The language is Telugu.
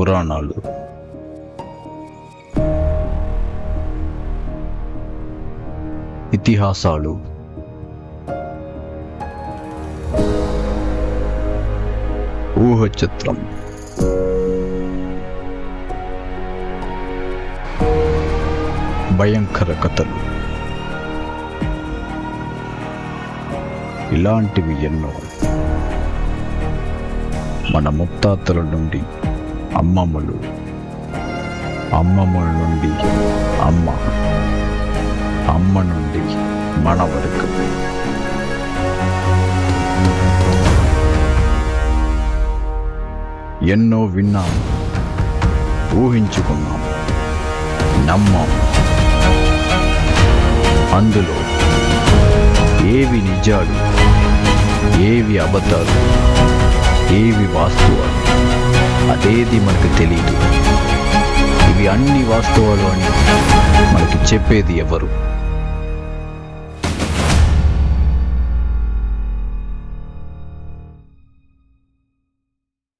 పురాణాలు, ఇతిహాసాలు, ఊహ చిత్రం, భయంకర కథలు, ఇలాంటివి ఎన్నో మన ముత్తాతల నుండి అమ్మమ్మలు, అమ్మమ్మల నుండి అమ్మ, అమ్మ నుండి మన వరకు ఎన్నో విన్నాం, ఊహించుకున్నాం, నమ్మాం. అందులో ఏవి నిజాలు, ఏవి అబద్ధాలు, ఏవి వాస్తవాలు అదేది మనకు తెలియదు. ఇవి అన్ని వాస్తవాలు అని మనకి చెప్పేది ఎవరు?